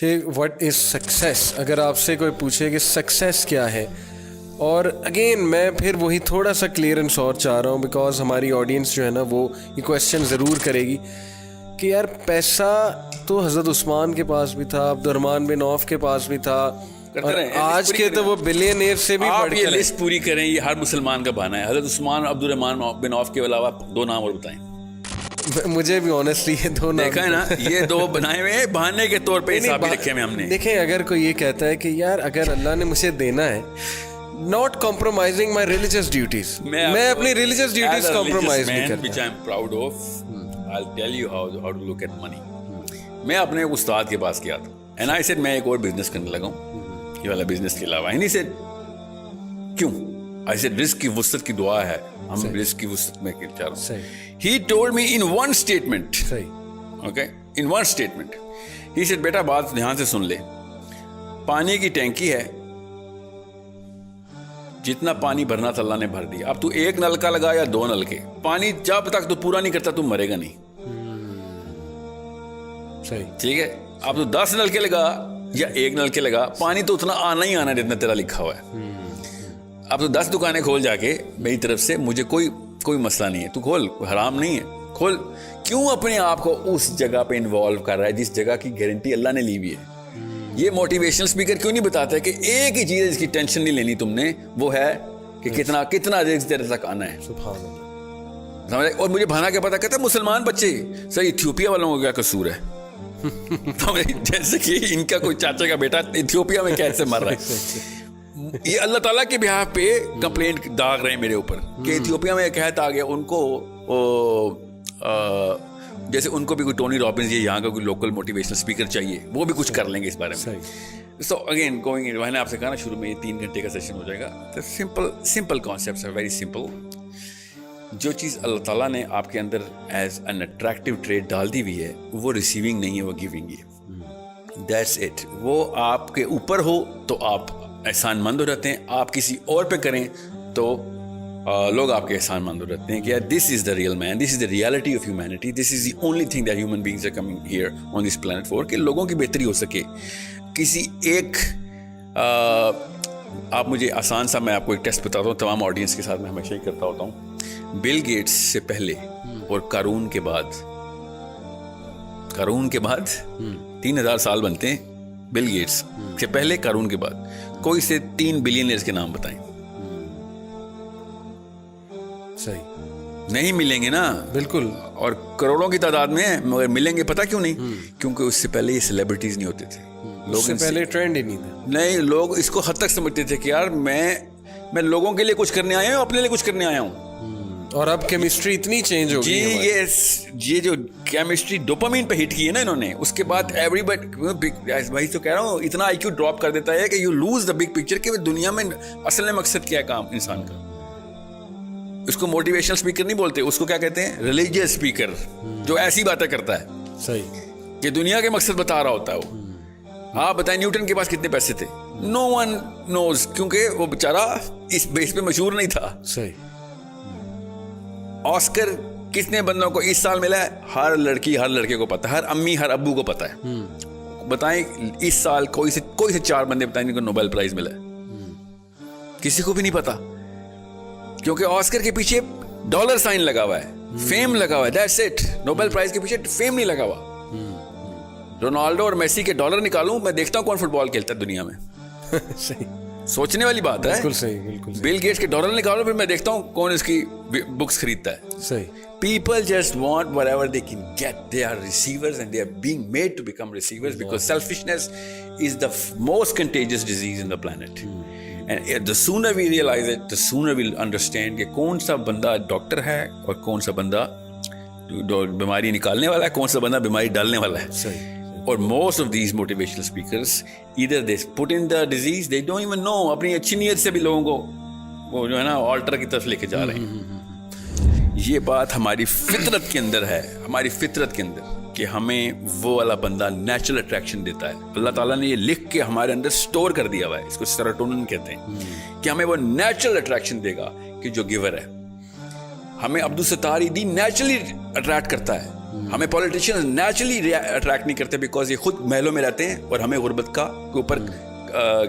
Sheikh, what is success? अगर आपसे कोई पूछे कि सक्सेस क्या है, और अगेन मैं फिर वही थोड़ा सा क्लियरेंस और चाह रहा हूँ, बिकॉज हमारी ऑडियंस जो है ना वो ये क्वेश्चन ज़रूर करेगी कि यार पैसा तो हज़रत उस्मान के पास भी था, अब्दुर्रहमान बिन औफ के पास भी था, और आज के तो वो बिलियनियर से भी आप बढ़ ये के लिस्ट पूरी करें, ये हर मुसलमान का बहाना है। हज़रत उस्मान, अब्दुर्रहमान बिन औफ के अलावा 2 नाम और बताएं। मुझे भी ऑनेस्टली ये 2 नाम देखा है ना, ये 2 बनाए हुए हैं बहाने के तौर पे, हिसाब भी रखे हुए हमने। देखें, अगर कोई ये कहता है कि यार अगर अल्लाह ने मुझे देना है, not compromising my religious duties, मैं अपनी रिलीजियस ड्यूटीज कॉम्प्रोमाइज नहीं करता, which I am proud of. I will tell you how to look at money. मैं अपने उस्ताद के पास गया था एंड आई सेड मैं एक और बिजनेस करने लगा हूँ, ये वाला बिजनेस के अलावा। एंड ही सेड क्यों? आई सेड रिस्क की वुसअत की दुआ है, हम रिस्क की वुसअत में चाह रहे हैं। He told me in one statement, okay, in one statement, he said बेटा बात ध्यान से सुन ले, पानी की टैंकी है, जितना पानी भरना था अल्लाह ने भर दिया। अब तू 1 नलका लगा या 2 नलके, पानी जब तक तू पूरा नहीं करता तू मरेगा नहीं। सही, ठीक है? अब तू 10 नलके लगा या 1 नलके लगा, पानी तो उतना आना ही आना जितना तेरा लिखा हुआ है। अब तू 10 दुकानें खोल जाके मेरी तरफ से, मुझे कोई मसला नहीं है, तू खोल, हराम नहीं है, खोल। क्यों अपने आप को उस जगह पे इन्वॉल्व कर रहा है जिस जगह की गारंटी अल्लाह ने ली हुई है? ये मोटिवेशनल स्पीकर क्यों नहीं बताता है कि एक ही चीज जिसकी टेंशन नहीं लेनी तुमने, वो है कि कितना रिस्क तेरे तक आना है। सुभान अल्लाह। समझ? और मुझे भाना क्या पता, कहता है मुसलमान बच्चे, सर इथियोपिया वालों को क्या कसूर है? जैसे कि इनका कोई चाचा का बेटा इथियोपिया में कैसे मर रहा है। ये अल्लाह ताला के बिहाफ पे कंप्लेंट दाग रहे हैं मेरे ऊपर कि इथियोपिया में कहत आ गया उनको, जैसे उनको भी कोई टोनी रॉबिन्स, ये यहाँ का कोई लोकल मोटिवेशनल स्पीकर चाहिए, वो भी कुछ कर लेंगे इस बारे में। सो अगेन गोइंग, मैंने आपसे कहा ना शुरू में, ये 3 घंटे का सेशन हो जाएगा। तो सिंपल कॉन्सेप्ट्स है, वेरी सिंपल। जो चीज़ अल्लाह ताला ने आपके अंदर एज एन अट्रैक्टिव ट्रेड डाल दी हुई है, वो रिसीविंग नहीं है, वो गिविंग है। That's it. वो आपके ऊपर हो तो आप एहसानमंद हो जाते हैं, आप किसी और पे करें तो लोग आपके एहसानमंद हो जाते हैं कि यार this is the real man, this is the reality of humanity, this is the only thing that human beings are coming here on this planet for, कि लोगों की बेहतरी हो सके। किसी एक आप मुझे आसान सा, मैं आपको एक टेस्ट बताता हूँ, तमाम ऑडियंस के साथ मैं हमेशा ही करता होता हूँ। बिल गेट्स से पहले और कारून के बाद 3000 साल बनते हैं। बिल गेट्स से पहले, कारून के बाद, कोई से 3 बिलियनर्स के नाम बताएं। सही, नहीं मिलेंगे ना, बिल्कुल, और करोड़ों की तादाद में है, मगर मिलेंगे पता क्यों नहीं? क्योंकि उससे पहले ये सेलिब्रिटीज नहीं होते थे, लोग उससे पहले ट्रेंड ही नहीं था। नहीं, लोग इसको हद तक समझते थे कि यार मैं लोगों के लिए कुछ करने आया हूँ, अपने लिए कुछ करने आया हूँ। और अब केमिस्ट्री इतनी चेंज हो गई है। ये जो केमिस्ट्री डोपामिन पे हिट की है ना इन्होंने, उसके बाद एवरीबॉडी, भाई तो कह रहा हूँ, इतना आईक्यू ड्रॉप कर देता है कि you lose the big picture कि दुनिया में असल में मकसद क्या है काम इंसान का। उसको मोटिवेशनल स्पीकर नहीं बोलते, उसको क्या कहते हैं? रिलीजियस स्पीकर, जो ऐसी बातें करता है। सही, कि दुनिया के मकसद बता रहा होता है वो। आप बताएं न्यूटन के पास कितने पैसे थे? नो वन नोज, क्योंकि वो बेचारा इस बेस पे मशहूर नहीं था। सही। ऑस्कर कितने बंदों को इस साल मिला है? हर लड़की हर लड़के को पता है, हर अम्मी हर अब्बू को पता है। बताएं इस साल कोई से 4 बंदे बताएं जिनको नोबेल प्राइज मिला है? किसी को भी नहीं पता, क्योंकि ऑस्कर के पीछे डॉलर साइन लगा हुआ है, फेम लगा हुआ है, दैट्स इट। नोबेल प्राइज के पीछे फेम नहीं लगा हुआ। रोनाल्डो और मेसी के डॉलर निकालूं, मैं देखता हूं कौन फुटबॉल खेलता है दुनिया में। सही, सोचने वाली बात है। बिल्कुल सही, बिल्कुल सही। बिल गेट्स के डॉलर निकालो, फिर मैं देखता हूं कौन इसकी बुक्स खरीदता है। सही। People just want whatever they can get. They are receivers and they are being made to become receivers because selfishness is the most contagious disease in the planet. And the sooner we realize it, the sooner we'll understand कि कौन सा बंदा doctor है और कौन सा बंदा बीमारी निकालने वाला है, कौन सा बंदा बीमारी डालने वाला है। सही। और most of these motivational speakers either they put in the disease, they don't even know, अपनी अच्छी नीयत से भी लोगों को वो जो है ना ऑल्टर की तरफ लेके जा रहे हैं। ये बात हमारी फितरत के अंदर है, हमारी फितरत के अंदर, कि हमें वो वाला बंदा नेचुरल अट्रैक्शन देता है। अल्लाह ताला ने ये लिख के हमारे अंदर स्टोर कर दिया हुआ है, इसको सेरोटोनिन कहते हैं, कि हमें वो नेचुरल अट्रैक्शन देगा कि जो गिवर है। हमें अब्दुल सत्तार ईदी नेचुरली अट्रैक्ट करता है, हमें पॉलिटिशियंस नेचुरली अट्रैक्ट नहीं करते बिकॉज ये खुद महलों में रहते हैं और हमें गुर्बत का के ऊपर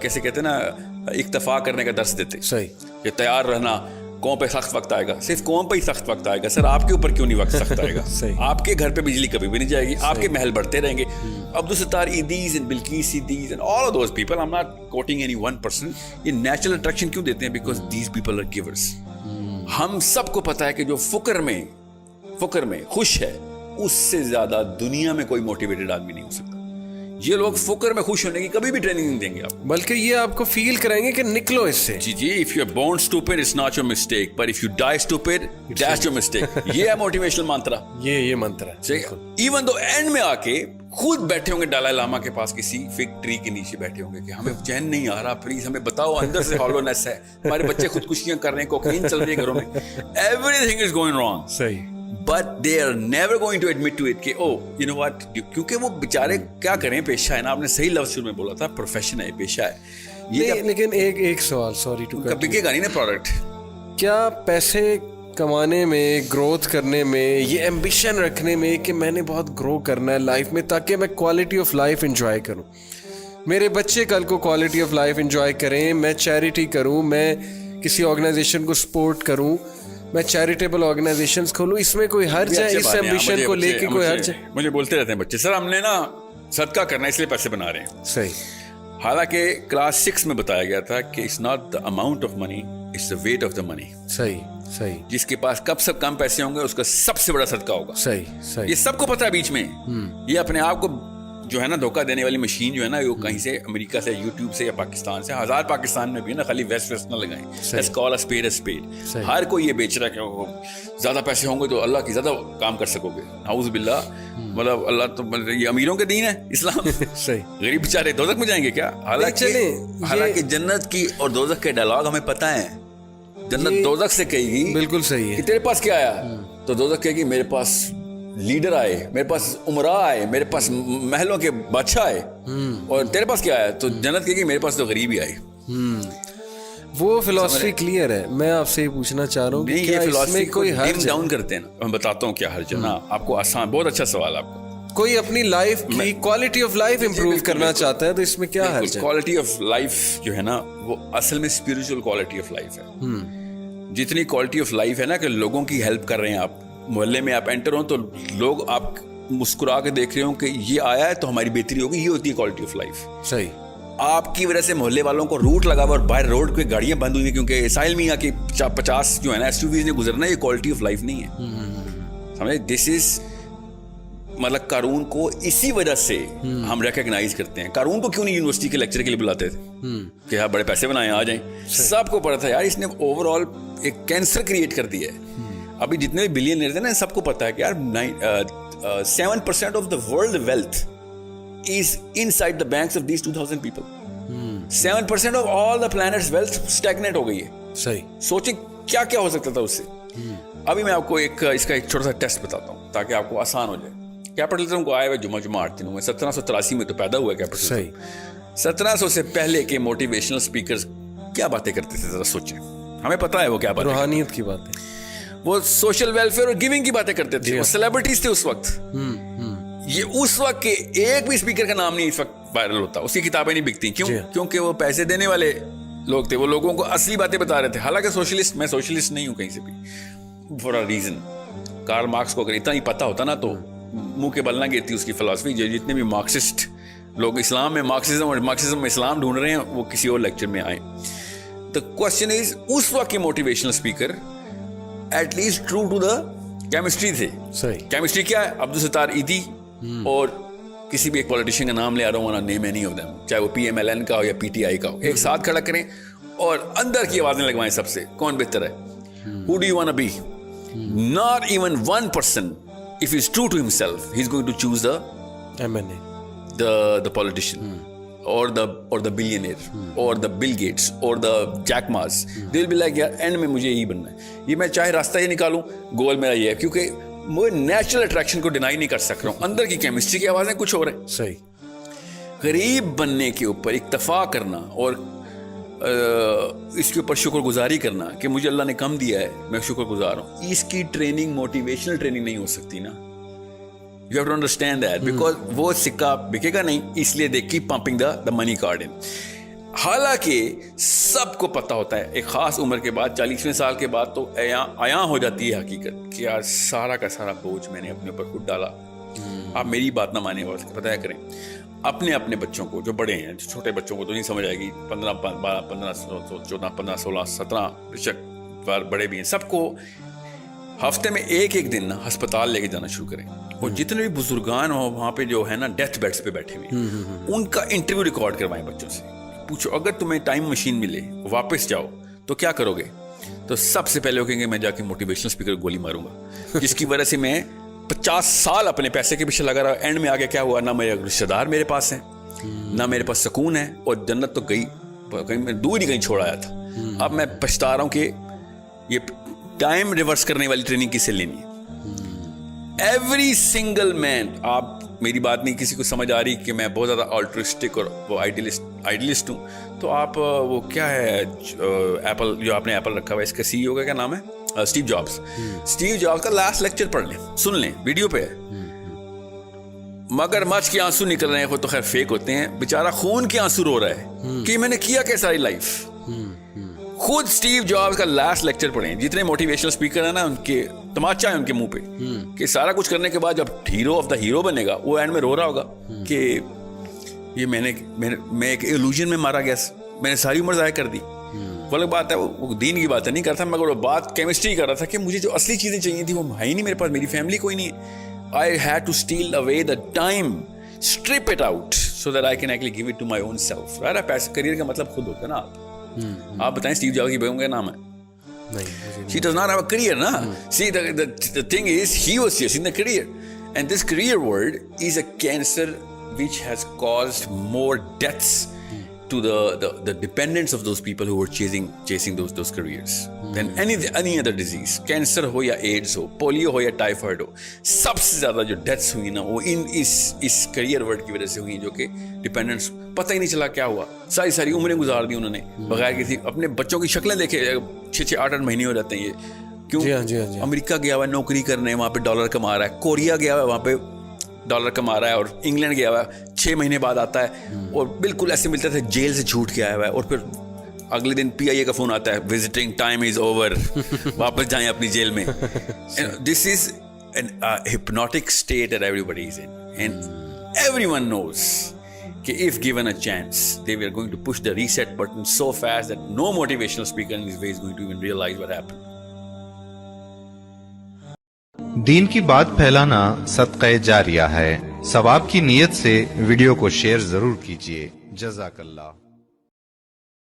कैसे कहते हैं ना, इक्तफा करने का दर्स देते। सही। कि तैयार रहना, कौम पे सख्त वक्त आएगा। सिर्फ कौम पे ही सख्त वक्त आएगा सर, आपके ऊपर क्यों नहीं वक्त सख्त आएगा? आपके घर पे बिजली कभी भी नहीं जाएगी, आपके महल बढ़ते रहेंगे। Abdul Sattar Edhis and Bilquis Edhis and all of those people, I am not quoting any one person, ये नेचुरल अट्रैक्शन क्यों देते हैं? Because these people are givers. हम सबको पता है कि जो फुकर में खुश है, उससे ज्यादा दुनिया में कोई मोटिवेटेड आदमी नहीं हो सकता। ये लोग फुकर में खुश होने की कभी भी ट्रेनिंग नहीं देंगे आपको, बल्कि ये आपको फील कराएंगे कि निकलो इससे। जी, if you are born stupid it's not your mistake, but if you die stupid that's your mistake. ये है मोटिवेशनल मंत्र। ये मंत्र है। इवन दो एंड में आके खुद बैठे होंगे दलाई लामा के पास किसी फिग ट्री के नीचे बैठे होंगे कि हमें चैन नहीं आ रहा, प्लीज हमें बताओ, अंदर से हॉलोनेस है, हमारे बच्चे खुदकुशियां कर रहे हैं, कोकीन चल रही है घरों में, एवरीथिंग इज गोइंग रॉन्ग। सही। But they are never going to admit to it कि ओ यू नो व्हाट, क्योंकि वो बेचारे क्या करें, पेशा है ना, आपने सही लफ्ज शुरू में बोला था, प्रोफेशन है, पेशा है ये। लेकिन एक सवाल, सॉरी टू कट, बिकेगा नहीं ना प्रोडक्ट। क्या पैसे कमाने में, ग्रोथ करने में, ये एम्बिशन रखने में कि मैंने बहुत ग्रो करना है लाइफ में ताकि मैं क्वालिटी ऑफ लाइफ एंजॉय करूं, मेरे बच्चे कल को क्वालिटी ऑफ लाइफ एंजॉय करें, मैं चैरिटी करूं, मैं किसी ऑर्गेनाइजेशन को सपोर्ट करूं, मैं चैरिटेबल ऑर्गेनाइजेशंस खोलूं, इसमें कोई हर्ज है? इस एम्बिशन को लेके कोई हर्ज है? मुझे बोलते रहते हैं बच्चे, सर हमने ना सदका करना है इसलिए पैसे बना रहे हैं। सही। हालांकि क्लास 6 में बताया गया था कि it's not the amount of money, it's the weight of the money. सही। जिसके पास कब सब कम पैसे होंगे उसका सबसे बड़ा सदका होगा। सही। ये सबको पता है बीच में। ये अपने आप को जो है ना धोखा देने वाली मशीन जो है ना, वो कहीं से अमेरिका से, यूट्यूब से या पाकिस्तान से, हजार पाकिस्तान में भी ना, खाली वेस्ट ना लगाएं। Let's call a spade. हर कोई ये बेच रहा है कि ज्यादा पैसे होंगे तो अल्लाह की ज्यादा काम कर सकोगे। नाउज़ बिल्लाह, मतलब अल्लाह तो ये अमीरों के दीन है इस्लाम। सही। गरीब बेचारे दोज़ख में जाएंगे क्या? हालांकि जन्नत की और दोज़ख के डायलॉग हमें पता है। जन्नत दोज़ख से कहेगी, बिल्कुल सही है, कि तेरे पास क्या आया, तो दोज़ख कहेगी मेरे पास लीडर आए, मेरे पास उमरा आए, मेरे पास महलों के बादशाह आए, और तेरे पास क्या आया, तो जन्नत कहेगी मेरे पास तो गरीब ही आए। वो फिलॉसफी क्लियर है। मैं आपसे ये पूछना चाह रहा हूँ कि क्या इसमें कोई हर्ज डाउन करते हैं ना? मैं बताता हूँ क्या हर्ज है ना आपको, आसान, बहुत अच्छा सवाल आपका। कोई अपनी लाइफ की क्वालिटी ऑफ लाइफ इंप्रूव करना चाहता है तो इसमें क्या हर्ज है? क्वालिटी ऑफ लाइफ जो है ना, वो असल में स्पिरिचुअल क्वालिटी ऑफ लाइफ है। जितनी क्वालिटी ऑफ लाइफ है ना कि लोगों की हेल्प कर रहे हैं आप, मोहल्ले में आप एंटर हो तो लोग आप मुस्कुरा के देख रहे हो कि ये आया है तो हमारी बेहतरी होगी, ये होती है क्वालिटी ऑफ लाइफ। सही। आपकी वजह से मोहल्ले वालों को रूट लगा हुआ और बाहर रोड पे गाड़ियां बंद हुई क्योंकि साहिल मियां की 50 जो है ना एसयूवीज ने गुजरना, ये क्वालिटी ऑफ लाइफ नहीं है। समझे? दिस इज मतलब कारून को इसी वजह से हम रिकॉग्नाइज करते हैं। कारून को क्यों नहीं यूनिवर्सिटी के लेक्चर के लिए बुलाते थे कि हाँ बड़े पैसे बनाए आ जाएं? सबको पता था यार इसने ओवरऑल एक कैंसर क्रिएट कर दिया है। अभी जितने भी बिलियनर थे ना, सबको पता है कि यार 7% of the world wealth is inside the banks of these 2000 people. 7% of all the planet's wealth stagnate हो गई है। सही। सोचिए क्या क्या हो सकता था उससे। अभी मैं आपको इसका एक छोटा सा टेस्ट बताता हूँ ताकि आपको आसान हो जाए। कैपिटलिज्म को आए हुए जुमा 8 दिनों में 1783 में तो पैदा हुआ कैपिटलिज्म। सही। 1700 से पहले के मोटिवेशनल स्पीकर्स क्या बातें करते थे, जरा सोचें। हमें पता है वो क्या बातें, रूहानियत की बातें, वो सोशल वेलफेयर और गिविंग की बातें करते थे। वो सेलिब्रिटीज थे उस वक्त। ये उस वक्त के एक भी स्पीकर का नाम नहीं इस वक्त वायरल होता, उसकी किताबें नहीं बिकती। क्यों? क्योंकि वो पैसे देने वाले लोग थे, वो लोगों को असली बातें बता रहे थे। हालांकि सोशलिस्ट, मैं सोशलिस्ट नहीं हूं कहीं से भी, for a reason. Karl Marx को अगर इतना ही पता होता ना तो मुंह के बल ना गिरती उसकी फिलॉसफी। जितने भी मार्क्सिस्ट लोग इस्लाम में मार्क्सिज्म और मार्क्सिज्म में इस्लाम ढूंढ रहे हैं, वो किसी और लेक्चर में आए। द क्वेश्चन इज, उस वक्त के motivational speaker at least true to the chemistry थे। सही। केमिस्ट्री क्या है? अब्दुल सत्तार ईदी और किसी भी एक पॉलिटिशियन का नाम ले आ रहा हूँ, नेम एनी ऑफ देम, चाहे वो PMLN का हो या PTI का हो, एक साथ खड़ा करें और अंदर की आवाजें लगवाएं सबसे, कौन बेहतर है, who do you want to be. Not even one person, if he's true to himself, he's going to choose the MNA, the politician, or the billionaire, or the Bill Gates, or the Jack Ma's. They'll be like, यार and में मुझे यही बनना है, ये मैं चाहे रास्ता ये निकालूं, गोल मेरा ये है, क्योंकि मैं नेचुरल अट्रैक्शन को डिनाई नहीं कर सक रहा हूं। अंदर की केमिस्ट्री की आवाजें कुछ और है। सही। गरीब बनने के ऊपर इक्तफा करना और इसके ऊपर शुक्रगुजारी करना कि मुझे अल्लाह ने कम दिया है, मैं शुक्रगुजार हूं, इसकी ट्रेनिंग मोटिवेशनल ट्रेनिंग नहीं हो सकती ना। You have to understand that, because वो सिक्का बिकेगा नहीं, इसलिए they keep pumping the money card in. हालांकि सबको पता होता है एक खास उम्र के बाद, 40वें साल के बाद तो आया हो जाती है हकीकत कि यार सारा का सारा बोझ मैंने अपने ऊपर खुद डाला। आप मेरी बात ना माने और पता करें अपने अपने बच्चों को, जो बड़े हैं, छोटे बच्चों को तो नहीं समझ आएगी, 15, 12, 15, 14, 15, 16, 17, बेशक बड़े भी हैं, सबको हफ्ते में एक दिन ना अस्पताल लेके जाना शुरू करें। और जितने भी बुजुर्गान हो वहाँ पे जो है ना डेथ बेड्स पे बैठे हुए, उनका इंटरव्यू रिकॉर्ड करवाएं बच्चों से। पूछो अगर तुम्हें टाइम मशीन मिले, वापस जाओ तो क्या करोगे? तो सबसे पहले वो कहेंगे मैं जाके मोटिवेशनल स्पीकर को गोली मारूंगा, जिसकी वजह से मैं 50 साल अपने पैसे के पीछे लगा रहा। एंड में आगे क्या हुआ? ना मेरे रिश्तेदार मेरे पास हैं, ना मेरे पास सुकून है, और जन्नत तो गई कहीं मैं दूर ही कहीं छोड़ आया था। अब मैं पछता रहा हूँ कि ये टाइम रिवर्स करने वाली ट्रेनिंग किससे लेनी है। एवरी सिंगल मैन, आप मेरी बात नहीं किसी को समझ आ रही कि मैं बहुत ज़्यादा ऑल्ट्रिस्टिक और वो आइडियलिस्ट हूँ, तो आप वो क्या है एप्पल, जो आपने एप्पल रखा हुआ है, इसका CEO का क्या नाम है? Steve jobs. स्टीव जॉब्स का लास्ट लेक्चर पढ़ लें, सुन लें, वीडियो पे है। मगरमच्छ के आंसू निकल रहे हैं, वो तो खैर फेक होते हैं, बेचारा खून के आंसू रो रहा है कि मैंने किया क्या सारी लाइफ। खुद स्टीव जॉब्स का लास्ट लेक्चर पढ़ें। जितने मोटिवेशनल स्पीकर है ना, उनके तमाचा है उनके मुंह पे कि सारा कुछ करने के बाद जब हीरो ऑफ द हीरो बनेगा, वो एंड में रो रहा होगा कि ये मैं एक इल्यूजन में मारा गया, मैंने सारी उम्र ज़ाया कर दी। वो अलग बात है, वो दीन की बात नहीं करता, मगर वो बात केमिस्ट्री कर रहा था कि मुझे जो असली चीज़ें चाहिए थी वो है ही नहीं मेरे पास, मेरी फैमिली कोई नहीं है। I had to steal away the time, strip it out so that I can actually give it to my own self. यार पैसे करियर का मतलब खुद होता है ना। आप बताएं स्टीव जॉब्स की बेगम का नाम है? नहीं, she does not have a career, na? See, the thing is, he was chasing the career, and this career world is a cancer which has caused more deaths to the dependents of those people who were chasing those careers than any other disease. Cancer हो या ads हो, polio हो या typhoid हो, सबसे ज्यादा जो deaths हुई ना वो इस करियर वर्ड की वजह से हुई, जो कि डिपेंडेंट्स पता ही नहीं चला क्या हुआ। सारी उम्रें गुजार दी उन्होंने बगैर किसी, अपने बच्चों की शक्लें देखे 6-6, 8-8 महीने हो जाते हैं ये। क्यों? जी हाँ। अमेरिका गया हुआ है नौकरी करने, वहाँ पे डॉलर कमा रहा है, कोरिया गया हुआ है वहाँ पे डॉलर कमा रहा है, और इंग्लैंड गया हुआ है 6 महीने बाद आता है और बिल्कुल ऐसे मिलता था जेल से छूट के आया हुआ है, और फिर अगले दिन PIA का फोन आता है, विजिटिंग टाइम इज ओवर, वापस जाएं अपनी जेल में। This is an hypnotic state that everybody is in, and everyone knows कि if given a chance they were going to push the reset button so fast that no motivational speaker in this way is going to even realize what happened. दीन की बात फैलाना सदक़े जारिया है। सवाब की नीयत से वीडियो को शेयर जरूर कीजिए। जज़ाकल्लाह।